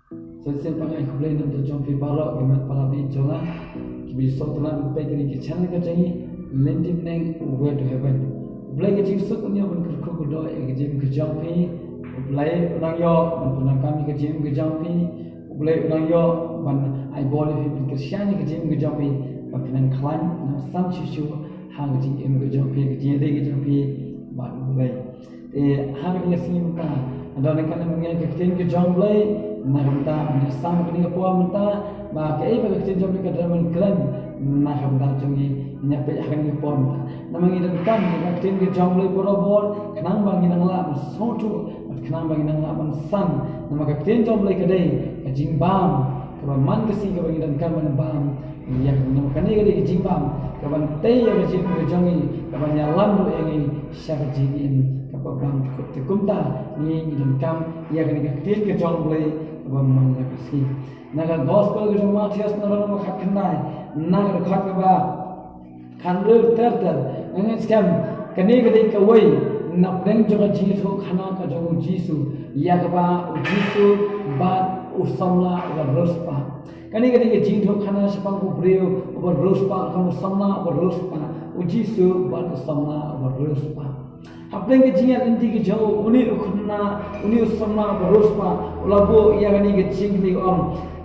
Sosial pakai kublai nanti jompi parok gemat palabi jonga kibi sotulan pekini kichan ka jangi lendim neng way to heaven blai ke jim suk unya ban kurku kudo ke jim ke jompi blai unang yo ban punang kami ke jim ke jompi blai unang yo ban ai boli fi ke syani ke jim ke jompi ban pinan klan na sam shishu hang jim ke jompi ke jim ke jompi ban blai hang ni sim ka ada nak kan mengenai ke jompi na kamta sam ko ni po amta ba ke ba ke jom ni ka draman kran na kamta chungi nya pe akan ni po amta na mangi dan kam ni ka tin ke jom le por bor kanang bang ni la so tu kanang bang ni la man san na ma ka tin jom le ka dei ka jing bam ka ba man ka si ka bang dan kam man bam ya na ka ni ka dei jing bam ka ban te ya ka jing ke jom ni ka ban ya lam ro e sha ka jing in ka ba bam ko te kumta ni dan kam ya ka ni ka tin ke jom le Bang Legacy. Naga gospel ke Matius nalar mo khatnai. Naga khat ba khanru terter. Ngan scam kani gadi kawai na preng joga jisu khana ka jogu jisu ya ba jisu ba usamla wa rospa. Kani gadi ke jisu khana sapang ko breu wa rospa ka usamla wa rospa. Jisu ba usamla wa rospa. Apa yang kecil nanti kejauh, uni ukhna, uni usamna berusma, ulabo ia kani kecil ni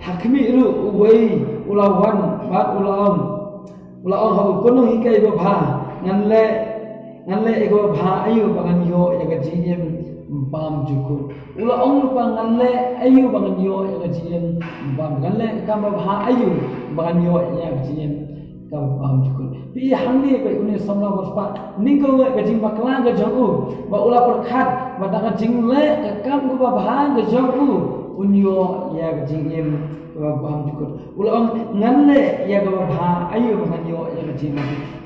hakmi iru uwei ulawan, bat ulawan habu kono hikai babha, nganle ego babha ayu bangan yo ia kecil bam jukut, ulawan lupa nganle ayu bangan yo ia kecil bam, nganle kam babha ayu bangan yo ia kecil bam jukut. Pi handi pe uni samla berpa ningko ke jing bakla ke jongu ba ula perkhat ba ta jing le ke kam ku ba bhang ke jongu unyo ya ke jing im ba bam jukut ula nganle ya ke ba bha ayu ba nyo ya ke jing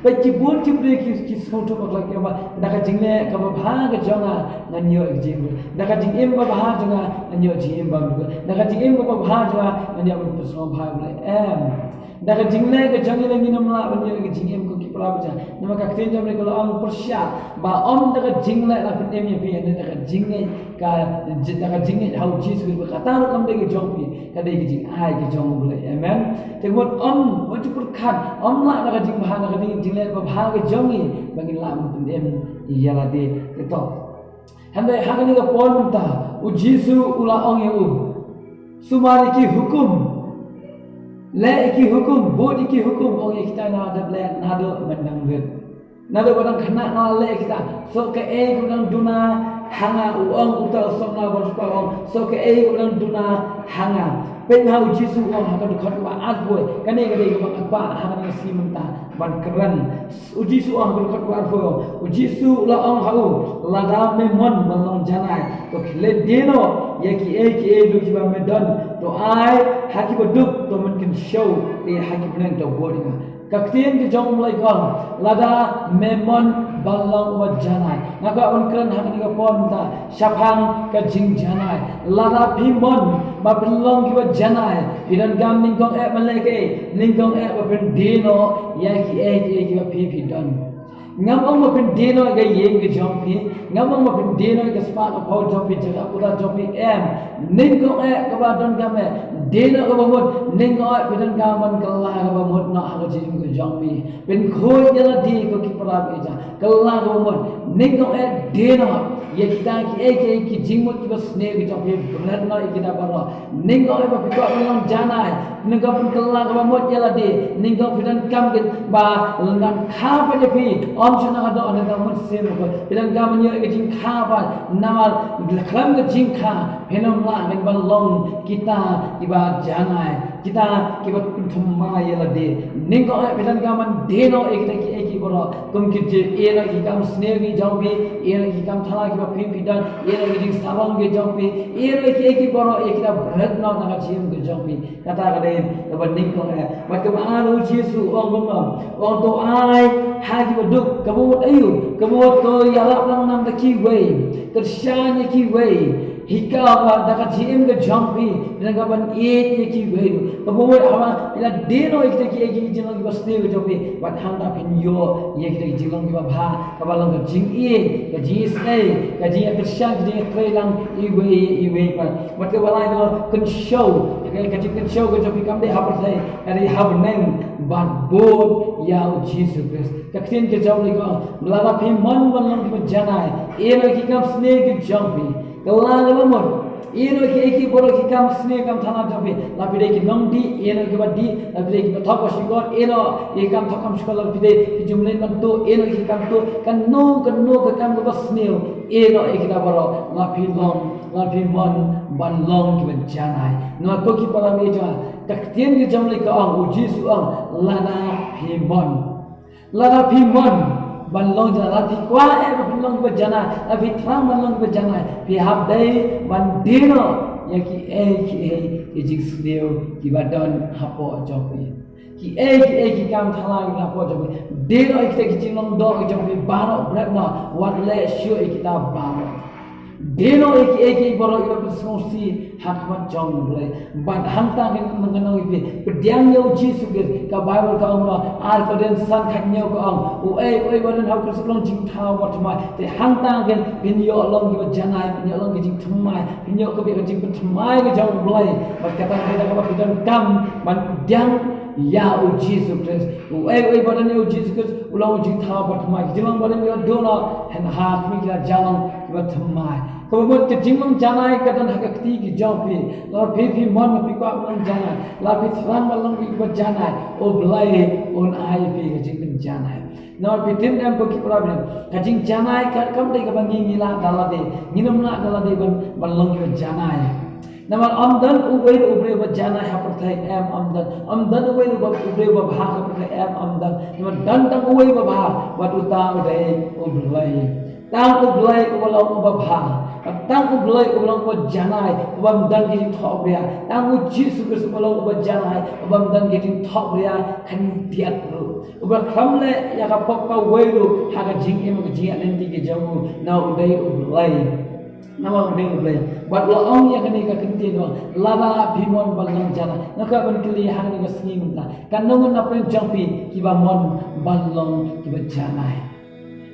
pe cibun cibre ki soto bakla ke ba da ka jing le ke ba bha ke jonga nyo ke jing da ka jing im ba bha jonga nyo jing ba da ka jing im ba bha jonga nyo ba so bha le daga jingle ke jangi le minum la banyo ke jingem ko ki pra baja nama ka kten jam le ko ang persya ba om daga jingle la kten me pe ne daga jingle ka daga jingle hau jis ko ka ta kam de ke jongpi ka de ke jing ai ke jong le amen te won om wat pur khat om la daga jing bha daga de jingle ba bha ke jongi bagi la mun em ya la de to hande hagani ka pon ta u jisu ula ong ye u sumari ki hukum le iki hukum bod iki hukum ong kita na ada le nado menang red nado badang khana na le kita so ke e gudang duna hanga uang uta somna berspa ong so ke e gudang duna hanga pen hau jisu ong ha ka dukhat ba at boy kane ke de ba ba hanga si menta ban keren jisu ong ka dukhat ba boy jisu la ong hau la da me mon balong janai to khile deno yaki e lu jiba medan to ai haki baduk to mungkin show te haki benang to bodinga kaktian ke jong mulai kong lada memon balang wa janai ngaka on kran hakni ka pon ta shaphang ka jing janai lada bimon ba belong ki wa janai idan gam ning kong e maleke ning kong e ba ben dino yaki e ki ba pi don ngam ma pen dino ga yeng ke jompi ngam ma pen dino ga spa ka pau jompi jaga pura jompi em ning ko e ka ba don ga me dino ka ba mot ning ko e pidan ga man kala ka ba mot na ha jim ke jompi pen khoi jala di ko ki para be ja kala ka ba mot ning ko e dino ye kita ki jing mot ki ba sne ke jompi berat na kita bara ning ko e ba pi ko long janai ning ko pen kala ka ba mot jala di ning ko pidan kam ke ba lang kha pa je pi om chuna ka do ane da mun sem ko bilang ga man yo ke jing kha ba namal khlam ke jing kha phenom la ngen ban long kita iba janai kita ki ba thumma ye la de ning ko bilang ga man de no ek ki boro kum ki je e la ki kam sne gi jaw bi e la ki kam thala ki ba phi phi dan e la ki jing sarang ge jaw bi e la ki boro e ki da bharat na na jim ge jaw bi kata ka de ba ning ko ba ka ba aru jesu ong ong to ai ha ki ba duk kamu ayu kamu to ya la lang nam da ki wei tersyanya ki wei hika ba daga GM ga jampi daga ban e ki vedu kamu ama ila deno ikte ki egi jinong ba ste ga jampi but handa pin yo ye ki jinong ba bha ka ba long ga jing e ga ji stay ga ji ka shan ji tre lang i we pa but ka balai no kun show ga ji kun show ga jampi kam de ha par thai ka ri ha neng ban bod ya Jesus Christ ka khin ke jamli ga mlala phi man ban long ki janai e no ki kam snake ki jampi Kelang lemon, ino ki eki bolo ki kam sne kam thana jabe, lapide ki nongdi, ino ki badi, lapide ki thapa shikor, ino e kam thakam shikor lapide ki jumle man to, ino ki kam to, kan no ka kam ko bas sne, ino eki da bolo, lapi mon ban long ki ban janai, no ko ki pala me jwa, taktien ki jumle ka ang ujisu ang lana pi mon. Ban long jana la kwa ban long ba jana la tram ban long ba jana pi hab dai ban dino ya ki jing sneo ki ba don hapo jopi ki ki kam thala ki hapo jopi dino ki jing long do jopi baro brakna wat le shu ki ta baro dino ki boro ki ba sonsi hakmat jong le ban hamta ki ngano ki pediang yo jisu ke ka bible ka amna ar ko den san khak nyo ko ang oi ban hau ko long jing thao wat mai te hamta gen bin yo long ki janai bin yo long ki jing thmai bin yo ko bi jing thmai ke jong le ba kata da ka bidan kam ban pediang ya jisu Christ oi ban yo jisu Christ ulang jing thao wat mai jing ban yo do na hen ha mi ki jalang ki thmai Kemudian kejimang janai kadang hakati ki jampi, lalu phi mon pi kwa mon janai, lalu thrang malang pi kwa janai, o belai on ai pi kejimang janai. Lalu pi tim em ko ki problem, kejing janai kam dei ka bangi ngila dalade, nginum na dalade ban malang ki janai. Nama amdan ubai ubre ba janai haperthai em amdan ubai ubre ba bha haperthai em amdan, nama dan tang ubai ba bha, wat uta udai o belai. Tang ublai ubalang ubabha, tang ublai ubalang ubajanai, ubam dan getting top ria. Tang ujisu Kristus ubalang ubajanai, ubam dan getting top ria kan tiat ru. Ubah khamle ya kapok kau wairu, haga jing ema kejingat nanti ke jamu. Now udai ublai, nama udai ublai. Buat laong yang kini kekenti doang, lala bimon balang jana. Naka ban kili hang ni kesini minta. Kan nungun apa yang jampi kiba mon balang kiba janai.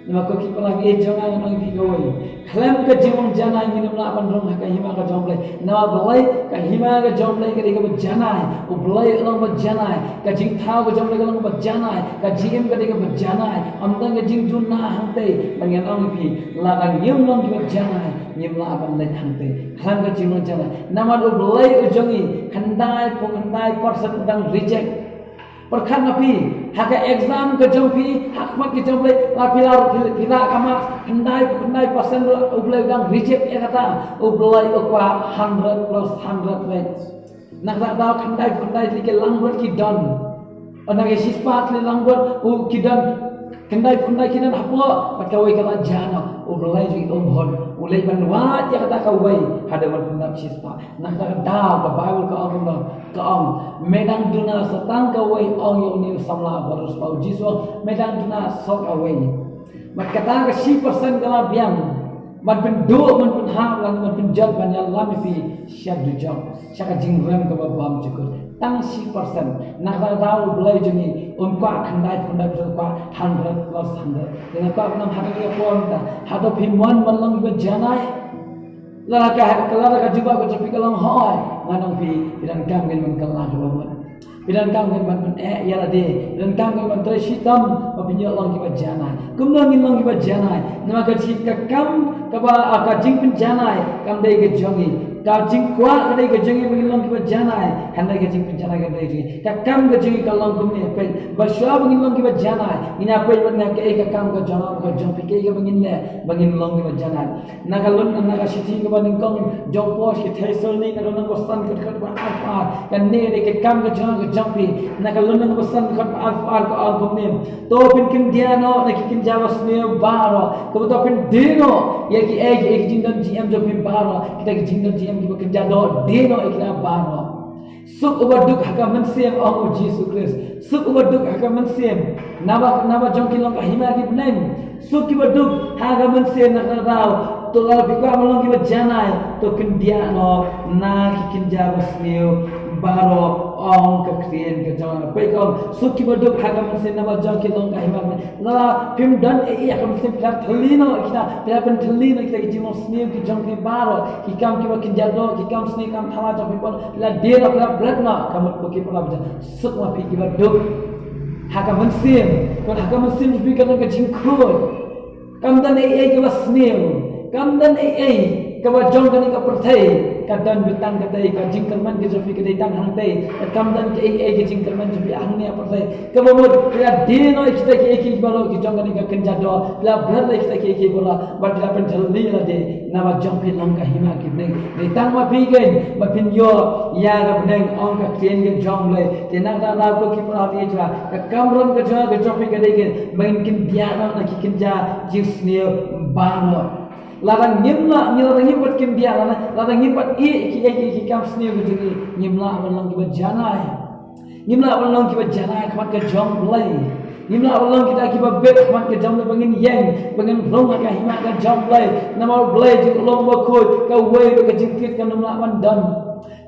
Nama ko ki pala e jonga nang bi goi klam ka jong jana nginum la ban rong ka hima ka jong play nama blai ka hima ka jong play ka ka jana u blai long ba jana ka jing thau ka jong play ka long ba jana ka jim ka ka jana amdang ka jing jun na hangte bangen ong bi la ka nyum long ki jana nyum la ban le hangte klam ka jing jana nama u blai u jongi khandai person dang reject perkhan api haka exam ke jampi hakmat ke jampi la pila kama khandai persen ublai dang reject ya kata ublai okwa 100 plus 100 rate nak da khandai like langbot ki don onage sispat le langbot u ki don khandai kinan hapo pakawai kala jana ublai ji umhon ulai ban wat ya kata kawai hada ban khandap sispa nak da ba bible ka ang medang duna setang kawai ong yo ni samla barus pau jiso medang duna sok away mat kata ka 10% kala biang mat pen do man pen ha lan mat pen jal ban ya lam pi syad du jam syaka jing ram ka bam cukur tang 10% nak da belai jeni kwa khandai kwa 100 plus 100 dengan kwa nam hada ya pon ta hada pimon malang be janai la ka juba ko cepi kalang hoy nganong pi pidan kam gen man kalang ba pidan kam gen man ya la de pidan kam gen man tre shitam opinyo lang ki janai kumnang lang ki janai nama ka chit ka kam ka ba ka jing pin janai kam dei ke jongi ka jing kwa ka dei ke jongi bagi lang ki janai handai ke jing pin janai ka dei ka kam ka jongi ka lang kumne pe ba shwa bagi lang ki janai ina pe ban ka ka kam ka janai ka jong pi ke bagi le bagi lang ki janai na ka lon na ka shiti ka ba ning kong jong pos ki thesol ni na nang ko stan ka ba alfa kan ne de ke kam ka janai ka jong pi na ka lon nang ko stan ka alfa ko album ne to pin kin diano na ki kin jawas ne baro ko to pin dino ya ki ek jingdan gm jo pin baro kita ki jingdan gm ki ba kerja do dino ikna baro suk ubaduk haka mensiem ong Jesus Christ suk ubaduk haka mensiem nama jong ki long ka hima ki bnen suk ki baduk haka mensiem na tao to la bi kwa malong ki janai to kin dia no na ki kin ja basniu baro ong ka krien ka jang pe ko sukki boduk hagam se na ba jang ki long ka hima la pim dan e akam se pla thlino kita pla pen thlino kita ki jimo sniu ki jang ki baro ki kam ki ba kin jado ki kam sni kam thala jang pe pon la de la pla bretna kamut ko ki pla ba suk ma pi ki ba duk hagam sim kon hagam sim bi ka ka jing khod kam dan e ki ba sniu kam dan e ka ba jong ka ni ka perthai kadang bitang katai ka jingkerman ke jofi ke tang hang tai kam dan ke ke jingkerman jofi hang ne apa sai ka bomod ya dino kita ke balo ki jongani ka kenjado la brar kita ke bola but la pen thalli la de na ba jong pin long ka hima ki ne tang ma pi gen ba pin yo ya ga bneng ong ka tien gen jong le te na da la ko ki pra bi jwa ka kamron ka jwa ke jofi ke de gen main kin dia na ki kenja jisne bano larang nyimla larang nyimpat kim dia larang nyimpat ki kam sni gujuni nyimla awalang ki bajanai nyimla awalang ki bajanai khamat ke jong blai nyimla awalang kita ki babet khamat ke jong bangin yang bangin rong ka hima ka jong blai namar blai ji long ba khoi ka wei ka jingkit ka namla man dan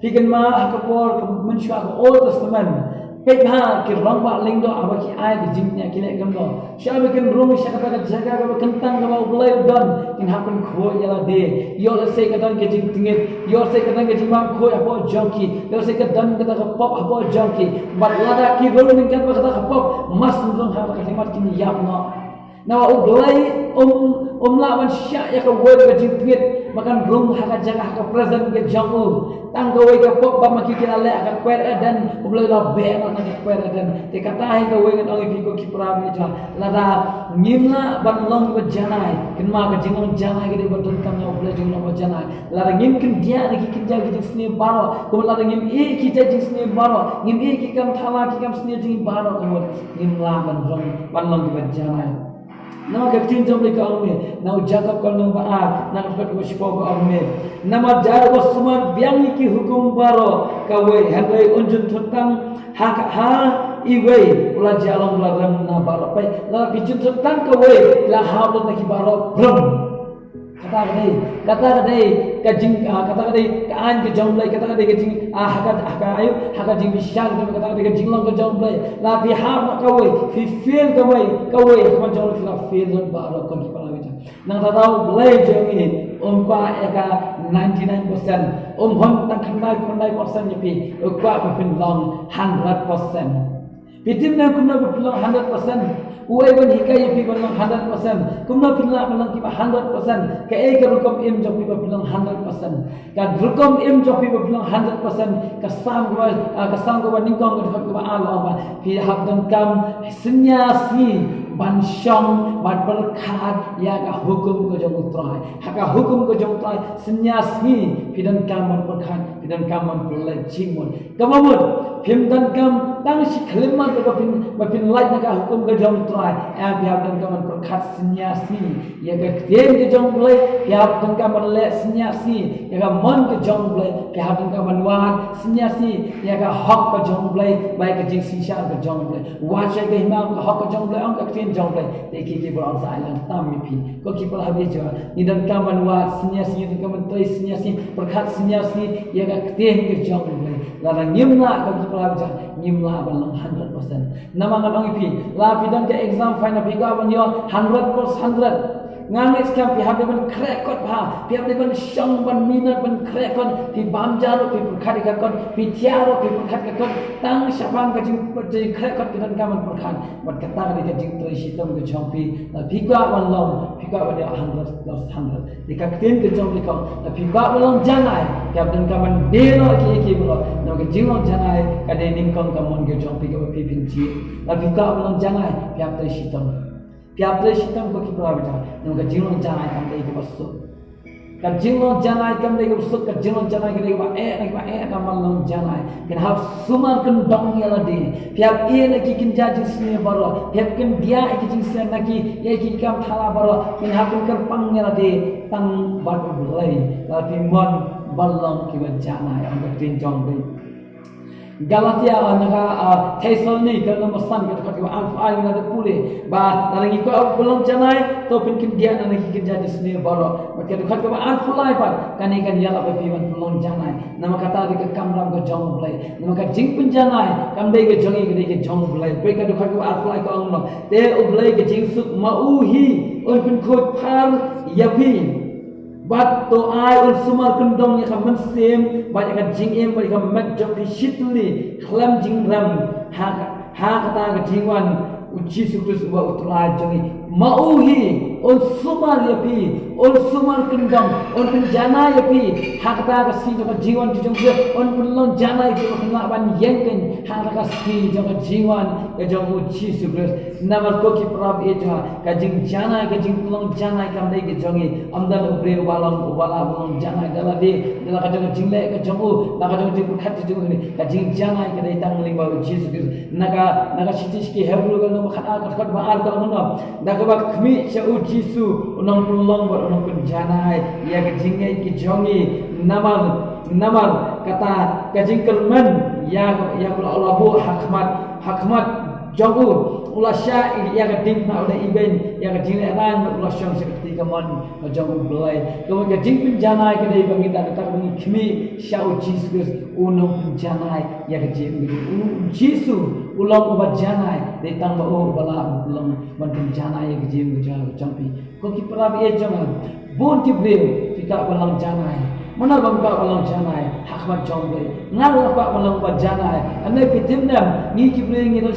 hikan ma ka por ka menshwa ka old testament pe ha ki rong ba ling do aba ki ai ki jingnya ki le kam do shabe kan rong sha ka jaga ka kentang ka blai dan in happen kho yala de yo se ka dan ke jing tingit yo se ka dan ke jing mam kho apo jonki yo se ka dan ka pop apo jonki but lada ki rong ning kan ka pop mas rong ha ka himat ki yam no na blai la ban sha ya ka wo ka jing tingit makan rong ha ka jaga ka present ke jongu tang ka wei ka pop ba maki kina le ka kwer dan blai la be na ka kwer dan te kata hai ka wei ngi ki ko ki pra mi ja lada ngimla ban long ba janai kin ma ka jingong janai ke de batun kam na blai jingong ba janai lada ngim kin dia na ki kin ja ki sni baro ko lada ngim e ki ja jing sni baro ngim e ki kam thala ki kam sni jing baro ko ngimla ban long ba janai nama ka tin jom le ka ome na jacob ka nang ba na ka ko shipo ka ome nama jar ko sumar biang ki hukum baro ka we hanai unjun thutang ha iwe ula jalong la ram na baro pai la bijun thutang ka we la ha na ki baro brum kata kadai ka jing kata kadai ka an ke jom lai kata kadai ka jing ha ka jing bishang kata kadai ka jing long ka jom lai la bi ha ma ka we fi feel ka we ka jom la feel don ba ro ko ki pala we nang ta dau blai jong ni pa eka 99% hon tang khandai percent ni pi kwa pa pin long 100% Pitim na kumna pilong 100%. Uai ban hikai pi ban 100%. Kumna pilong ban ki 100%. Ka e ka rukom im jo pi pilong 100%. Ka rukom im jo pi pilong 100%. Ka sam go ban ningkong ko ba alo ba. Pi hab dan kam senyasi ban syong ban berkat ya ka hukum ko jong utrai. Haka hukum ko jong utrai senyasi pi dan kam ban berkat pi dan kam ban pelajimon. Kamamut pim dan kam tang si kalimat ko bapin light na ka hukum ka jong try biar dan kaman perkat senyasi ya ka kten ke jong blai biar dan kaman le senyasi ya ka mon ke jong blai biar dan kaman wan senyasi ya ka hok ka jong blai bai ka jing sisha ka jong blai wa chai ka hima ka hok ka jong blai ang ka kten jong blai de ki bro sa island tam mi pi ko ki pala habi jo ni dan kaman wa senyasi dan kaman toy senyasi perkat senyasi ya ka kten ke jong blai la ngimla ka ki pala ja ngimla ban 100%. Nama ngadong ipi. La pidan ke exam final biga ban yo 100%. Ngang iskam pi habe ban krekot ba. Pi habe ban syang ban minat ban krekot pi bam jaro pi perkhat ka kon pi tiaro pi perkhat ka kon tang syapang ka jing krekot kidan kaman perkhat. Bat kata ka jing toi sitam ke chompi. La biga ban long biga ban 100%. Dikaktin ke chompi ko. La biga ban long janai. Pi habe kaman delo ki bro. Na ke jing long janai ka de ning kong kamon ke chompi ke pi pinci. La biga ban long janai pi habe toi sitam. Piap deh sitam ko kipra bita, nung kajinglong janai kam deh kebasuk, kajinglong janai kam deh kebasuk, kajinglong janai kam deh kamalong janai, kan haf sumar kan dong ya ladi, piap nak kikin jadi sini baru, piap kan dia kikin sini naki, ya kikam thala baru, kan haf kan kerpang ya ladi, tang baru belai, tapi mon balong kiban janai, angkat tinjong deh. Galatia naga Thessaloniki nama san kita kata alfa ay na pule ba narangi ko belum janai to pinkin dia na jadi sendiri baru maka kata alfa lai pa kani kan yala ba piman belum janai nama kata di kamram ko jong blai nama ka jing pun janai kam dei ke jongi ke jong blai pe kata alfa lai ko angno te oblai ke jing suk mauhi on pin khot phal yapi Bat to ai ul sumar kendong ya kaman sem banyak kan jing em banyak kan mat jok shitli klam jing ram ha kata ka jingwan uji sukus wa utla jongi mauhi ul sumar yapi ul sumar kendong on penjana yapi ha kata ka si jok jingwan jong on penlon jana itu kena ban yengken ha kata ka si jok jingwan ka jong uji sukus namar ko ki prab e ja ka jing jana ka jing penlon jana kam dei ke jongi amdal ubre walang wala belum janai dala de dala ka jong jingle ka jong la ka jong jing khat jong ni ka jing janai ka dei tang ling ba Jesus naga sitis ki hebru ka no khata ka ba ar ka no daga ba khmi cha u jisu unong pulong ba unong pun janai ya ka jingai ki jongi namar kata ka jing kerman ya Allah bu hakmat jogu ulasya ya ka ding na udah iben ya ka jing ran ulasya seperti kaman jogu belai to ka jing pun janai ka dei bangi ta bangi khmi shau Jesus unong pun janai ya ka jing jisu ulang ubat janai dei tang ba o bala ulang man pun janai ya ka jing jampi ko ki prab e jangan bon ki breu pika balang janai mana bang pak balang janai hakmat jombe ngaru pak balang ubat janai anai pitimnam ni ki breu ngi dal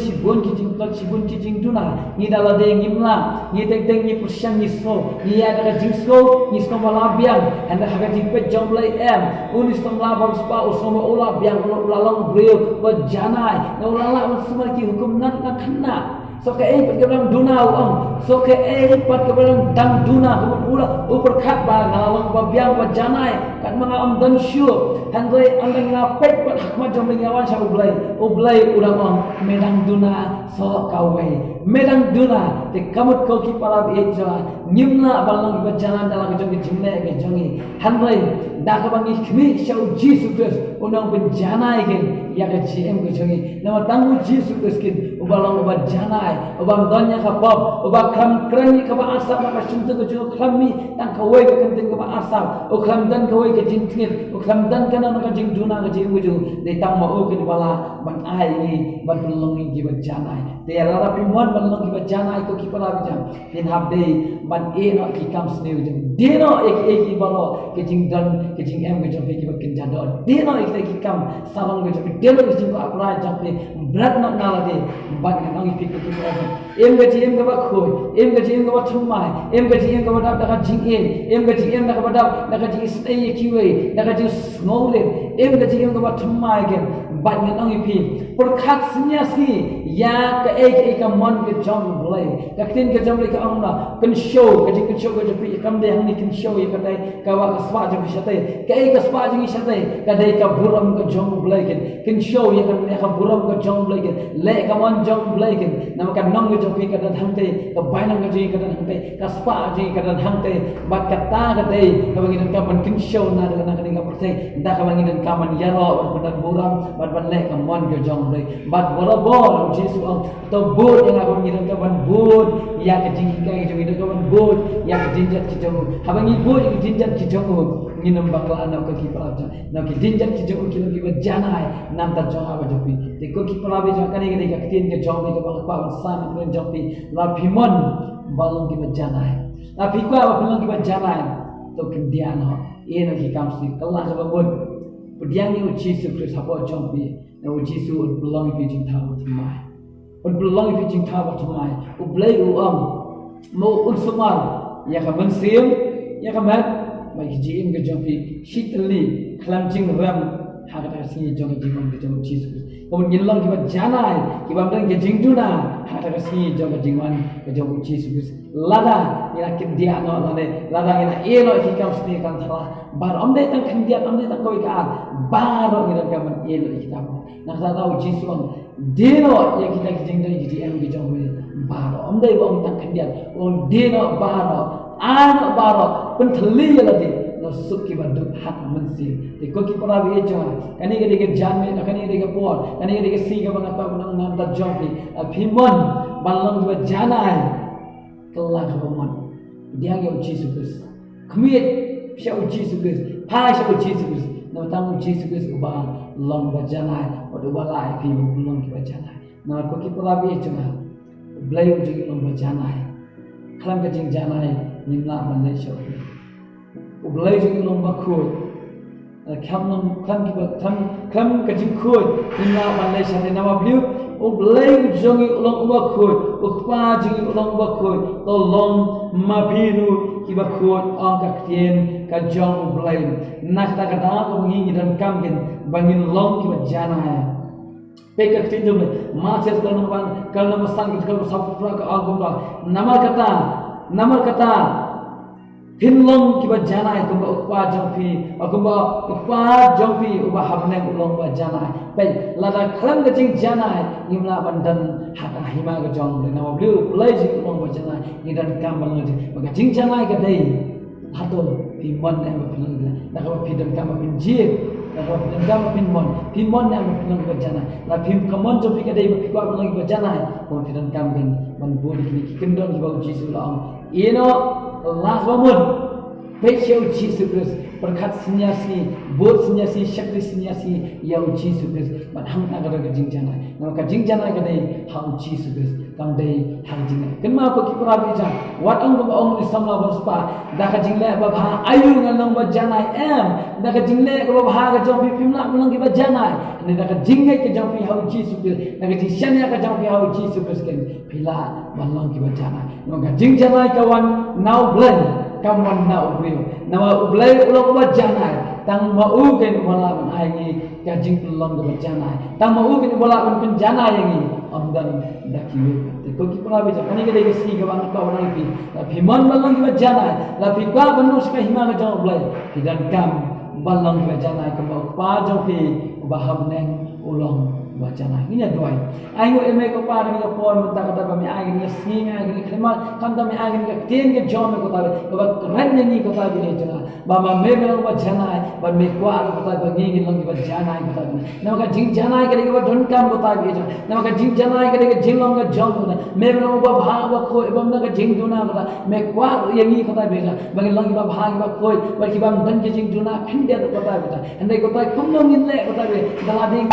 sibon ki jing tuna ni dala de ngimla ni teng ni persyang ni so ni ada ka jing so ni so malabiang anda haga jing pe jomble em unis tamla bang spa usoma ula biang ulalong breu ubat janai na ulala semar ki hukum nak kena so ke ei pat kebalang duna uang so ke ei pat kebalang dang duna ula upar khat ba ngalang ba biang ba janai kan mga amdan syu handai andang na pet pat hakmat jom ngawan sa ublai urang medang duna so kawai medang duna te kamut ko ki parab eja nyimna balang ba janan dalang jong jimne ke jongi handai da ka bangi khmi shau Jesus unang ben janai gen ya ka gm ke jongi nama tangu Jesus kin ubalang ba janai ubang donya ka pop ubang krani ka ba asap ka suntu ko jo khammi tang ka wei ka kenting ka ba asap o kham dan ka wei ka jingtngit o kham dan ka na ka jing duna ka jing wuju de tang ma o ke bala ban ai ni ban longi ki ba janai te ala pi mon ban longi ba janai ko ki pala bi jam din hab de ban e no ki kam sneu jam de no ek balo ke jing dan ke jing em ke jam ki ba kin jado de no ek ki kam sarang ke jam de no ki jing ko apply jam pe brat na la de ban ka ngi pi ko ki em ga ba khoi em ga ba thumai em ga ba da ka jing em ga da ka ba da ka jing stay ki we da ka jing snowle em ga ba thumai ke ban ka ngi pi por khat sinya si ya ka ek ka mon ke jong blai ka tin ke jong le ka angna kan show ka jing kan show ka pi kam de hang ni kan show ka dai ka wa ka spa jong shatai ka ek ka spa jong shatai ka dai ka buram ka jong blai kan show ya ka buram ka jong blai le ka mon jong blai nama kan nong jo ki ka hang te ka bainang ka ji ka hang te ka spa ji ka hang te bat ka ta ka dei ka bangi ka man kin show na ka ka pertai da ka bangi ka man yaro ban buram ban le ka mon ka jong blai bat bor Jesus to bot yang aku ngirim ka ban bot ya ka jing ka jo ngirim ka ban bot ya ka jinjat ki jo habangi bot ki jinjat ki jo nginum bakla anak ka ki pala na ki jinjat ki jo ki ki ba janai nam ta jo aba jo pi te ko ki pala be jo ka ni ka tin ka jo ka ba pa san ko jo pi la phimon balong ki ba janai la phi kwa ba balong ki ba janai to kin dia no e no ki kam si kala ka ba bot pudiang ni uji su kris hapo jo pi na uji su belong ki jing ta ba mai belong ki jing ta ba mai u blai u mo un sumar ya ka man sim ya ka mat mai ji in ga jo pi shitli khlam jing ram ha ka si jo ga jing ga jo uji su kemudian long kita janai kita bilang ke jingduna ada kasi jaga jingwan ke jaga uci subis lada ina kedia no lada ina elo ikam sini kan salah bar amde tang kedia amde tang kau ikan bar ina kaman elo kita nak tahu uci suang deno ya kita jingduna jadi em bijang bar amde bang tang kedia on deno bar ano bar penteli lagi no lo suk ki baduk hak mensi te ko ki para bi cha kani ke janme kani ke por kani ke si ke bang apa benang nam ta job ni phimon balong ba janai kelak bomon dia ge Jesus Christ kemiet sya Jesus Christ pa sya Jesus Christ na tang Jesus Christ ba long ba janai odo ba lai pi long ki ba janai na ko ki para bi cha blai ji long ba janai khalam ka jing janai nimla ban le sha blai ji long ba khoi kham ki ba kham ka jing khoi nimla ban le sha na ba bliu blai jongi long ba khoi pa ji long ba khoi to long ma pinu ki ba khoi ang ka tien ka jong blai nak ta ka da ko ngi dan kam gen bangin long ki ba janai peka tinjum ma ses kalna masang kalna sapra ka agum namar kata hinlong kiba janai kumba ukpa jongpi uba habne ulong ba janai pe lada khlang ga jing janai nimla bandan hata hima ga jong le nama blue play jing ulong ba janai ni dan kam bang ji maka jing janai ga dei hato pi mon ne ba phlang da ka pi dan kam pin ji kalau pinjam pinmon yang pinang berjana, lah pim kamon jom pikir dia berfikir lagi berjana, kalau pinjam kambing, manbudi kini kendon juga uji sulam, ino last moment, pencet uji sukses, berkat senyasi, buat senyasi, syakri senyasi, ya uji sukses, madhang agar kejing jana, nama kejing jana kadai hang uji sukses, kandai hang jingna, kenapa aku kipra bicara, wat ang ni samla berspa, dah kejing le babha ayu ngalong berjana dah kejing le babha kejong pimla menang kiba jana, ni dah kejing le kejong pi hang uji sukses, dah kejing syanya kejong pi hang uji sukses kan, bila menang kiba jana, nama kejing jana kawan now blend. Kawan na ubriyo nama ublay ulang ba janai tang mau ken wala ban ai kajing ulang ba janai tang mau ken wala ban penjana yangi amdan dakiwe te ko ki pala bija kani ke si ga ban ka wala pi la phiman balang ba janai la pi kwa banu ska hima ga jong ublay hidan kam balang ba janai ka ba pa jong pi ba habneng ulang wajana ini doai ayo eme ko par mi por mata kata kami agni singa agni khema kanda mi agni ka ten ke jom ko tabe ko ba ran ni ko tabe ni jana ba ma me me ko jana ba me kwa ko tabe ni ni long ko jana ko tabe na ka jing jana ke ko don kam ko tabe jana na ka jing jana ke jing long ka jom na me me ko ba bha ba ko ebam na ka jing duna ko me kwa ye ni ko tabe jana ba ke long ba bha ba ko ba ki ba dan ke jing duna phinde ko tabe jana ande ko tabe kum no ngin le ko tabe dala ding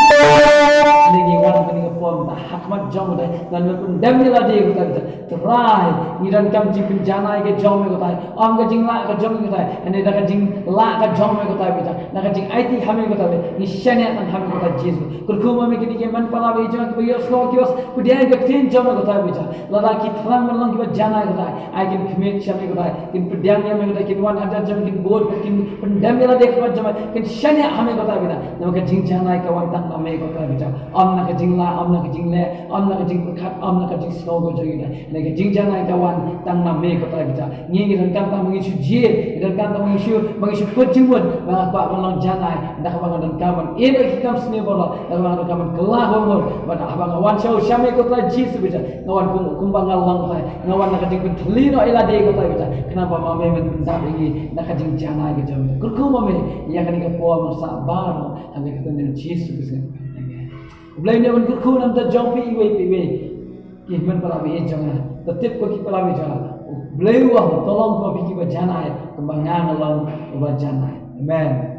lagi wan kini form tak hakmat jom dah dan pun demi lagi kita kita try ni dan kam jing penjana ke jom kita am ke jing la ke jom kita ini dah ke jing la ke jom kita kita dah ke jing IT kami kita ni syaniat dan kami kita jisu kurkuma me kini ke man pala be jom ke yo slow kios pudian ke tin jom kita kita lada ki thlang melong kita jana kita I can commit syami kita kin pudian yang kita kin wan ada jom kin board kin pendemi lagi kita jom kin syaniat kami kita kita nama ke jing jana ke wan tak nama kita kita am nak kejing la, am nak kejing le, am nak kejing pekat, am nak kejing snow go jadi dah. Nak kejing jangan kawan tang nama kata kita. Ni kita kan tang mengisu jir, kita kan tang mengisu perjumut, mengapa melang jangan. Dah kawan dan kawan, ini kita seni bola, dah kawan dan kawan kelah umur. Pada abang kawan show syami kata jir sebeja. Kawan kumbang alang kata, kawan nak kejing telino elade kata kita. Kenapa mami mendap ini nak kejing jangan kita. Kurku mami, yang kan kita puas masa baru, kami kata ni jir sebeja. Belai ni orang kurku nam ta jom pi iwe ki man pala be janga tetep ko ki pala be janga belai wa tolong ko bi ki ba jana kembangan Allah ba jana amen